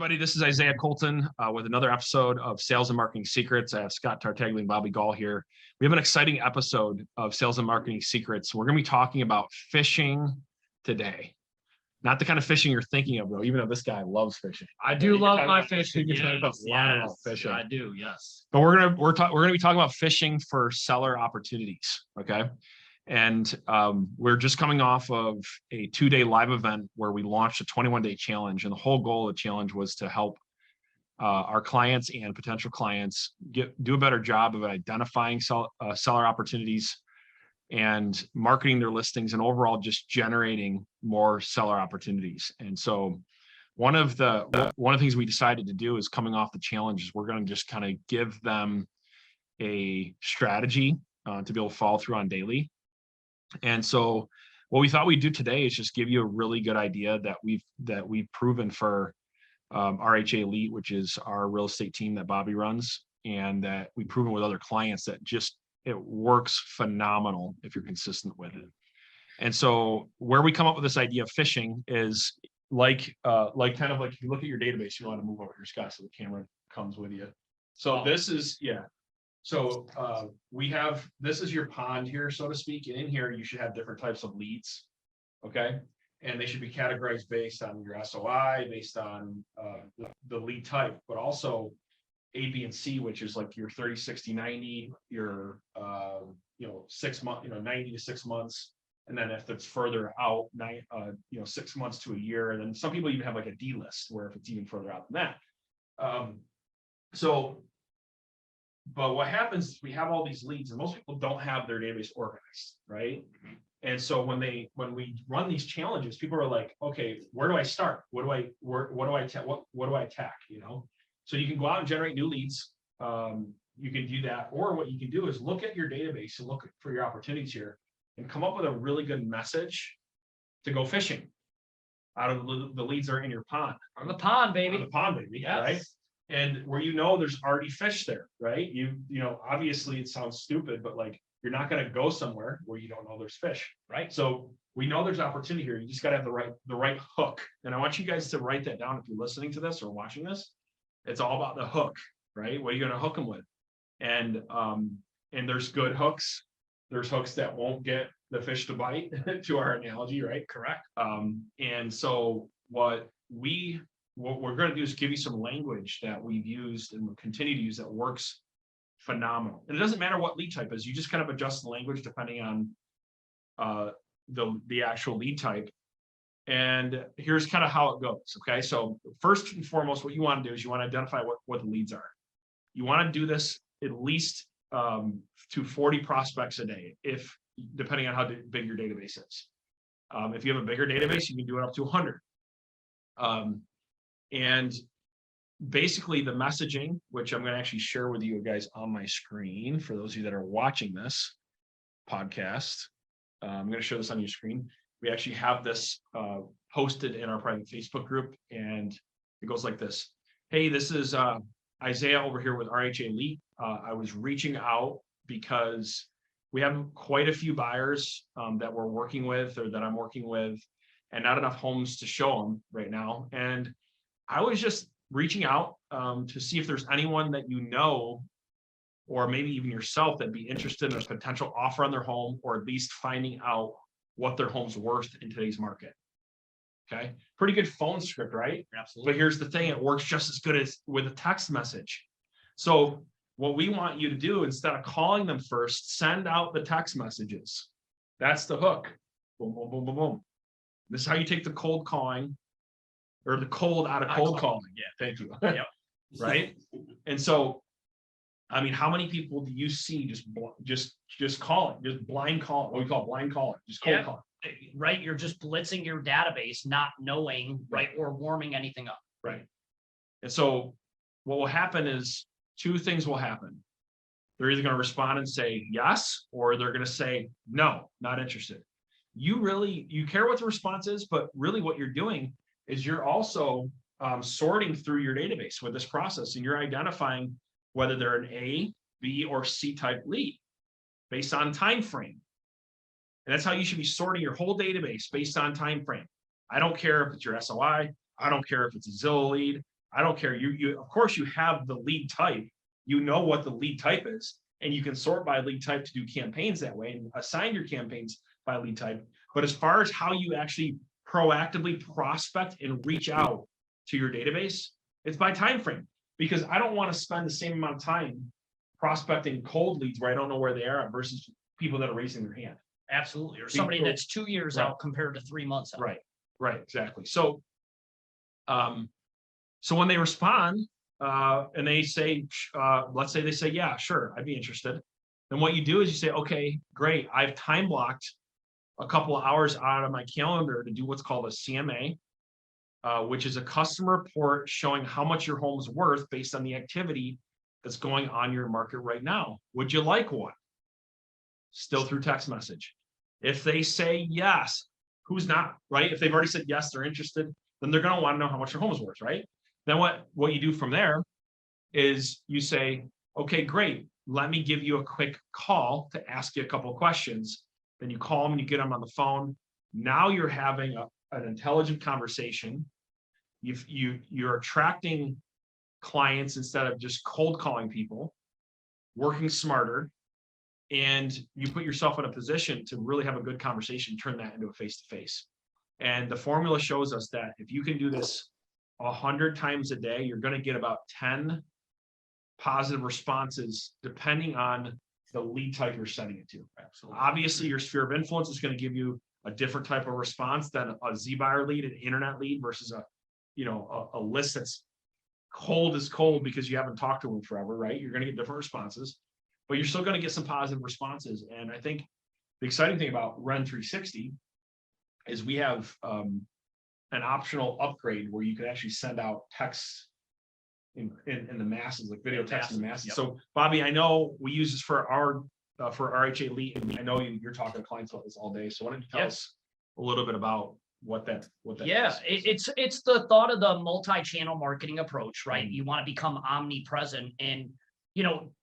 everybody. This is Isaiah Colton with another episode of Sales and Marketing Secrets. I have Scott Tartaglia and Bobby Gall here. We have an exciting episode of Sales and Marketing Secrets. We're going to be talking about fishing today. Not the kind of fishing you're thinking of, though, even though this guy loves fishing. I do love my fishing. Yes, fishing. I do, yes. But we're gonna be talking about fishing for seller opportunities. Okay. And we're just coming off of a 2-day live event where we launched a 21-day challenge. And the whole goal of the challenge was to help our clients and potential clients do a better job of identifying seller opportunities and marketing their listings and overall just generating more seller opportunities. And so one of the things we decided to do is, coming off the challenge, is we're going to just kind of give them a strategy to be able to follow through on daily. And so what we thought we'd do today is just give you a really good idea that we've proven for RHA Elite, which is our real estate team that Bobby runs, and that we've proven with other clients that it works phenomenal if you're consistent with it. And so where we come up with this idea of fishing is like if you look at your database, you want to move over here, Scott, so the camera comes with you. So this is, yeah. So this is your pond here, so to speak. And in here, you should have different types of leads. Okay. And they should be categorized based on your SOI, based on the lead type, but also A, B, and C, which is like your 30, 60, 90, your 6 months, 90 to 6 months. And then if it's further out, 6 months to a year. And then some people even have like a D list, where if it's even further out than that. But what happens is we have all these leads, and most people don't have their database organized, right? And so when we run these challenges, people are like, okay, where do I start? What do I attack? So you can go out and generate new leads. You can do that, or what you can do is look at your database and look for your opportunities here, and come up with a really good message to go fishing out of the leads that are in your pond. On the pond, baby. On the pond, baby. Yes. Right. And where there's already fish there, right? Obviously it sounds stupid, but like, you're not going to go somewhere where you don't know there's fish, right? So we know there's opportunity here. You just got to have the right hook. And I want you guys to write that down if you're listening to this or watching this. It's all about the hook, right? What are you going to hook them with? And there's good hooks. There's hooks that won't get the fish to bite, to our analogy, right? Correct. And so what we're going to do is give you some language that we've used and will continue to use that works phenomenal. And it doesn't matter what lead type is. You just kind of adjust the language depending on the actual lead type. And here's kind of how it goes. Okay. So first and foremost, what you want to do is you want to identify what the leads are. You want to do this at least to 40 prospects a day, depending on how big your database is. If you have a bigger database, you can do it up to 100. And basically the messaging, which I'm going to actually share with you guys on my screen for those of you that are watching this podcast, I'm going to show this on your screen. We actually have this posted in our private Facebook group, and it goes like this. Hey, this is Isaiah over here with RHA Elite. I was reaching out because we have quite a few buyers that we're working with, or that I'm working with, and not enough homes to show them right now. And I was just reaching out to see if there's anyone that or maybe even yourself, that'd be interested in a potential offer on their home, or at least finding out what their home's worth in today's market. Okay. Pretty good phone script, right? Absolutely. But here's the thing. It works just as good as with a text message. So what we want you to do, instead of calling them first, send out the text messages. That's the hook. Boom, boom, boom, boom, boom. This is how you take the cold calling, or the cold out of cold calling. Yeah, thank you. Yep. Right. And so, I mean, how many people do you see just calling, just blind calling? What we call blind calling, just cold calling. Right. You're just blitzing your database, not knowing, right, or warming anything up. Right. And so what will happen is 2 things will happen. They're either going to respond and say yes, or they're going to say no, not interested. You care what the response is, but really what you're doing is you're also sorting through your database with this process, and you're identifying whether they're an A, B, or C type lead based on time frame. And that's how you should be sorting your whole database, based on time frame. I don't care if it's your SOI. I don't care if it's a Zillow lead. I don't care. You of course you have the lead type, you know what the lead type is, and you can sort by lead type to do campaigns that way and assign your campaigns by lead type. But as far as how you actually proactively prospect and reach out to your database, it's by time frame, because I don't want to spend the same amount of time prospecting cold leads where I don't know where they are versus people that are raising their hand. Absolutely. Or somebody that's 2 years out compared to 3 months out. Right, exactly. So when they respond and they say, let's say they say, yeah, sure, I'd be interested. Then what you do is you say, okay, great. I've time blocked a couple of hours out of my calendar to do what's called a CMA, which is a customer report showing how much your home is worth based on the activity that's going on your market right now. Would you like one? Still through text message. If they say yes, who's not, right? If they've already said yes, they're interested, then they're going to want to know how much your home is worth, right? Then what you do from there is you say, okay, great. Let me give you a quick call to ask you a couple of questions. Then you call them and you get them on the phone. Now you're having an intelligent conversation. You're attracting clients instead of just cold calling people, working smarter, and you put yourself in a position to really have a good conversation, turn that into a face-to-face. And the formula shows us that if you can do this 100 times a day, you're going to get about 10 positive responses depending on the lead type you're sending it to. Absolutely. Obviously, your sphere of influence is going to give you a different type of response than a Z-buyer lead, an internet lead versus a list that's cold as cold because you haven't talked to them forever, right? You're going to get different responses, but you're still going to get some positive responses. And I think the exciting thing about Ren 360 is we have an optional upgrade where you can actually send out texts in the masses, like video text in the masses. Yep. So Bobby, I know we use this for our RHA Elite, and I know you're talking to clients about this all day. So why don't you tell us a little bit about what that is? It's the thought of the multi-channel marketing approach, right? You want to become omnipresent, and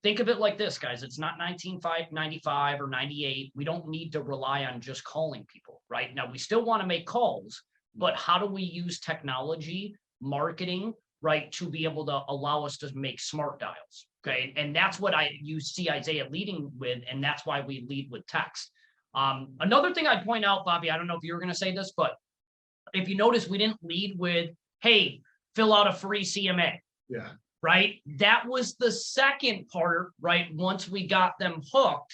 think of it like this, guys. It's not 1995 or 98. We don't need to rely on just calling people, right? Now, we still want to make calls, but how do we use technology, marketing, right, to be able to allow us to make smart dials, okay? And that's what you see Isaiah leading with, and that's why we lead with text. Another thing I'd point out, Bobby, I don't know if you were going to say this, but if you notice, we didn't lead with, hey, fill out a free CMA. Yeah. Right? That was the second part, right? Once we got them hooked.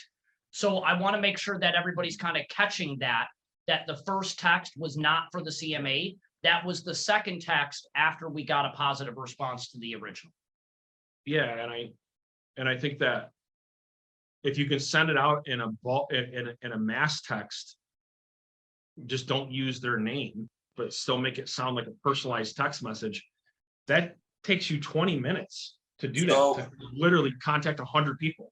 So I want to make sure that everybody's kind of catching that the first text was not for the CMA. That was the second text after we got a positive response to the original. Yeah, and I think that if you can send it out in a mass text, just don't use their name, but still make it sound like a personalized text message. That takes you 20 minutes to do that, to literally contact 100 people.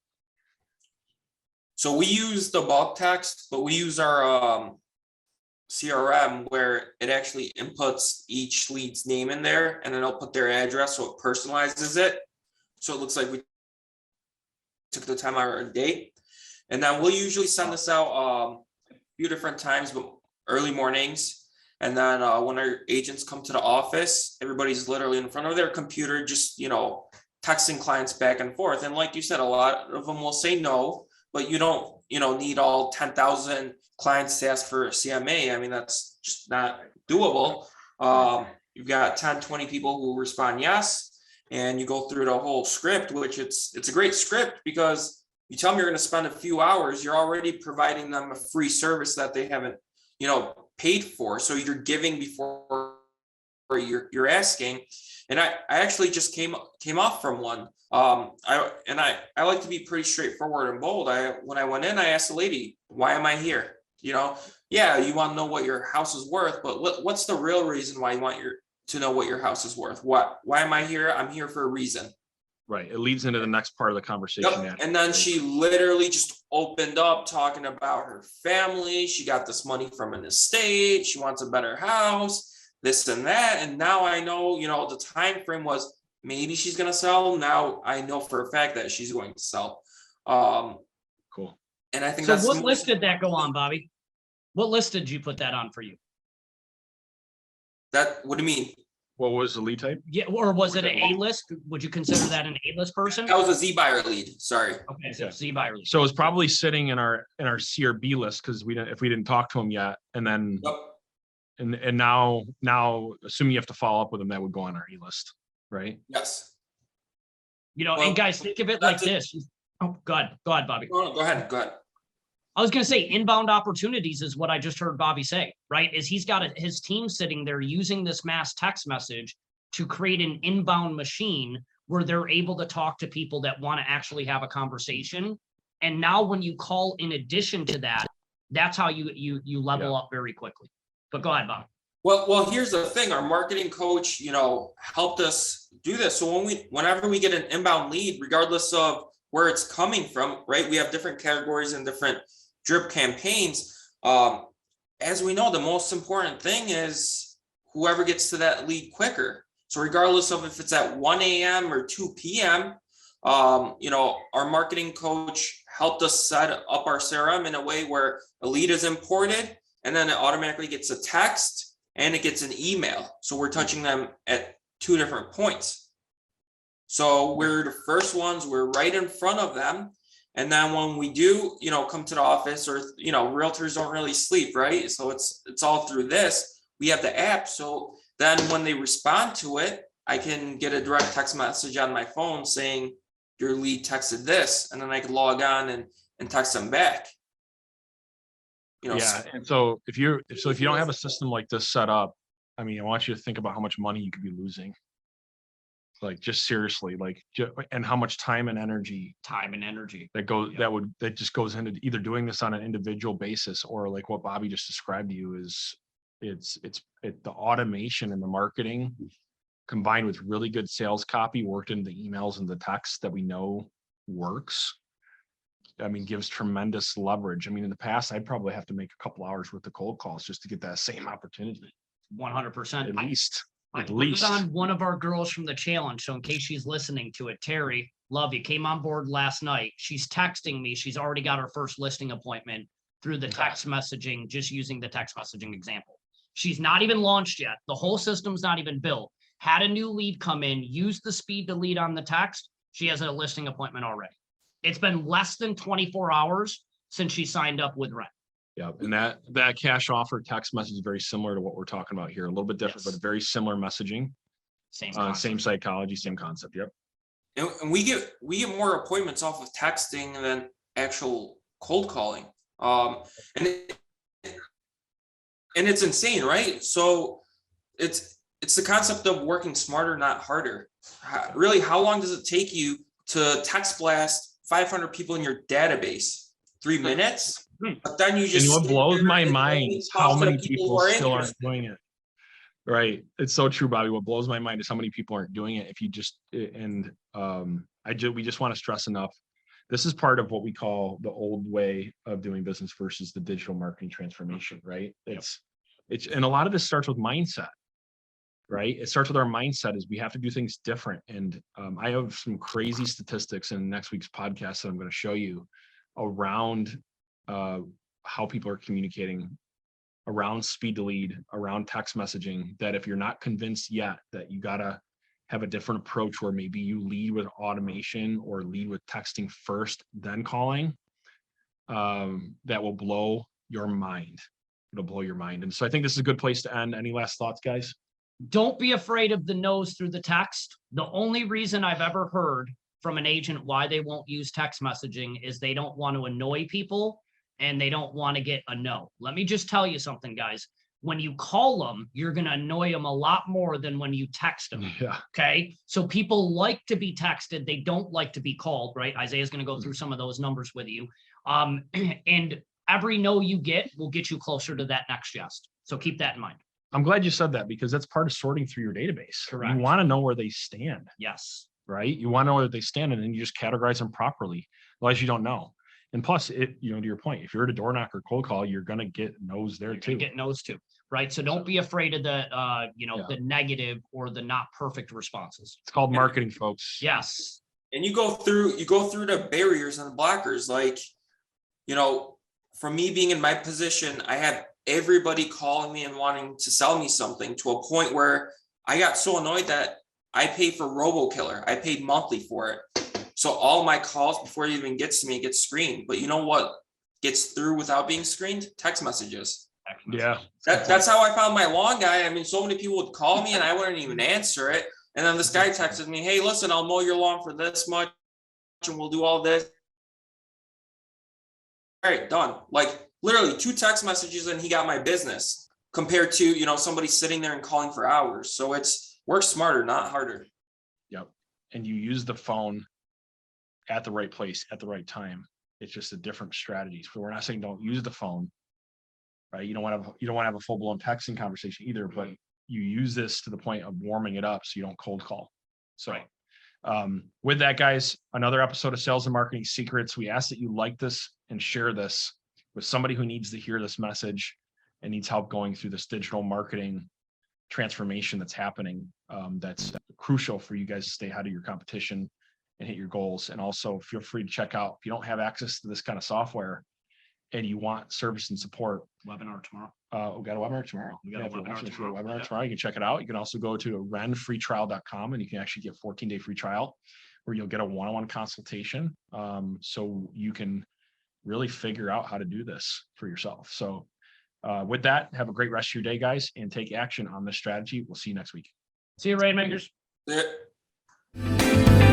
So we use the bulk text, but we use our CRM where it actually inputs each lead's name in there, and then it'll put their address, so it personalizes it. So it looks like we took the time out of our day. And then we'll usually send this out a few different times, but early mornings. And then when our agents come to the office, everybody's literally in front of their computer, just, texting clients back and forth. And like you said, a lot of them will say no, but you don't, need all 10,000 clients to ask for a CMA. I mean, that's just not doable. You've got 10, 20 people who respond yes, and you go through the whole script, which it's a great script because you tell them you're going to spend a few hours, you're already providing them a free service that they haven't, paid for. So you're giving before you're asking. And I actually just came off from one. I like to be pretty straightforward and bold. When I went in, I asked the lady, why am I here? Yeah, you want to know what your house is worth, but what's the real reason why you want to know what your house is worth? Why am I here? I'm here for a reason. Right. It leads into the next part of the conversation. Yep. And then she literally just opened up talking about her family. She got this money from an estate. She wants a better house, this and that. And now I know, the time frame was maybe she's going to sell. Now I know for a fact that she's going to sell. Cool. And I think so. What list did that go on, Bobby? What list did you put that on for you? What do you mean? What was the lead type? Yeah, or was it an A-list? Would you consider that an A-list person? That was a Z buyer lead, sorry. Okay, so Z buyer lead. So it's probably sitting in our CRB list because if we didn't talk to him yet, and then Yep. and now assuming you have to follow up with them, that would go on our E list, right? Yes. You know, Well, and guys, think of it like that's this. Oh, go ahead, Bobby. No, go ahead. I was going to say inbound opportunities is what I just heard Bobby say, right? Is he's got his team sitting there using this mass text message to create an inbound machine where they're able to talk to people that want to actually have a conversation. And now when you call in addition to that, that's how you level up very quickly. But go ahead, Bob. Well, here's the thing. Our marketing coach, helped us do this. So whenever we get an inbound lead, regardless of where it's coming from, right? We have different categories and different drip campaigns. As we know, the most important thing is whoever gets to that lead quicker. So regardless of if it's at 1 a.m. or 2 p.m., our marketing coach helped us set up our CRM in a way where a lead is imported and then it automatically gets a text and it gets an email. So we're touching them at 2 different points. So we're the first ones, we're right in front of them. And then when we do, come to the office or, realtors don't really sleep, right? So it's all through this. We have the app. So then when they respond to it, I can get a direct text message on my phone saying your lead texted this, and then I can log on and text them back. Yeah. And so if you don't have a system like this set up, I mean, I want you to think about how much money you could be losing. Like, just seriously, and how much time and energy that just goes into either doing this on an individual basis, or like what Bobby just described to you is the automation and the marketing combined with really good sales copy worked into the emails and the text that we know works. I mean, gives tremendous leverage. I mean, in the past, I'd probably have to make a couple hours worth of cold calls just to get that same opportunity. 100%. At least. I put it on one of our girls from the challenge. So in case she's listening to it, Terry, love you, came on board last night. She's texting me. She's already got her first listing appointment through the text messaging, just using the text messaging example. She's not even launched yet. The whole system's not even built. Had a new lead come in, used the speed to lead on the text. She has a listing appointment already. It's been less than 24 hours since she signed up with Rent. Yeah, and that cash offer text message is very similar to what we're talking about here. A little bit different, but very similar messaging. Same psychology, same concept. Yep. And we get more appointments off of texting than actual cold calling. And it's insane, right? So it's the concept of working smarter, not harder. Really, how long does it take you to text blast 500 people in your database? 3 minutes? But then you just. And what blows my mind is how many people still aren't doing it. Right. It's so true, Bobby. What blows my mind is how many people aren't doing it. If you just, we just want to stress enough. This is part of what we call the old way of doing business versus the digital marketing transformation, right? And a lot of this starts with mindset, right? It starts with our mindset is we have to do things different. And I have some crazy statistics in next week's podcast that I'm going to show you around how people are communicating, around speed to lead, around text messaging, that if you're not convinced yet that you got to have a different approach where maybe you lead with automation or lead with texting first, then calling, that will blow your mind. It'll blow your mind. And so I think this is a good place to end. Any last thoughts, guys? Don't be afraid of the no's through the text. The only reason I've ever heard from an agent why they won't use text messaging is they don't want to annoy people and they don't want to get a no. Let me just tell you something, guys. When you call them, you're going to annoy them a lot more than when you text them. Yeah. Okay. So people like to be texted. They don't like to be called, right? Isaiah's going to go through some of those numbers with you. And every no you get will get you closer to that next yes. So keep that in mind. I'm glad you said that because that's part of sorting through your database. Correct. You want to know where they stand. Yes. Right. You want to know where they stand and then you just categorize them properly. Otherwise you don't know. And plus to your point, if you're at a door knock or cold call, you're going to get no's there too. Get no's too. Right. So don't be afraid of the, the negative or the not perfect responses. It's called marketing, folks. Yes. And you go through the barriers and the blockers. Like, for me being in my position, I had everybody calling me and wanting to sell me something to a point where I got so annoyed that I paid for RoboKiller. I paid monthly for it. So all my calls before it even gets to me, it gets screened. But you know what gets through without being screened? Text messages. Yeah. That's how I found my lawn guy. I mean, so many people would call me and I wouldn't even answer it. And then this guy texted me, hey, listen, I'll mow your lawn for this much and we'll do all this. All right, done. Like literally 2 text messages and he got my business compared to, you know, somebody sitting there and calling for hours. So it's work smarter, not harder. Yep. And you use the phone at the right place at the right time. It's just a different strategy. So we're not saying don't use the phone, right? You don't want to have a full blown texting conversation either, but you use this to the point of warming it up so you don't cold call. So with that, guys, another episode of Sales and Marketing Secrets. We ask that you like this and share this with somebody who needs to hear this message and needs help going through this digital marketing transformation that's happening. That's crucial for you guys to stay ahead of your competition and hit your goals. And also feel free to check out, if you don't have access to this kind of software and you want service and support. Webinar tomorrow. We got a webinar tomorrow. We got a webinar tomorrow. Tomorrow. You can check it out. You can also go to renfreetrial.com and you can actually get 14-day free trial where you'll get a one-on-one consultation. So you can really figure out how to do this for yourself. So with that, have a great rest of your day, guys, and take action on this strategy. We'll see you next week. See you, Rainmakers. Yeah.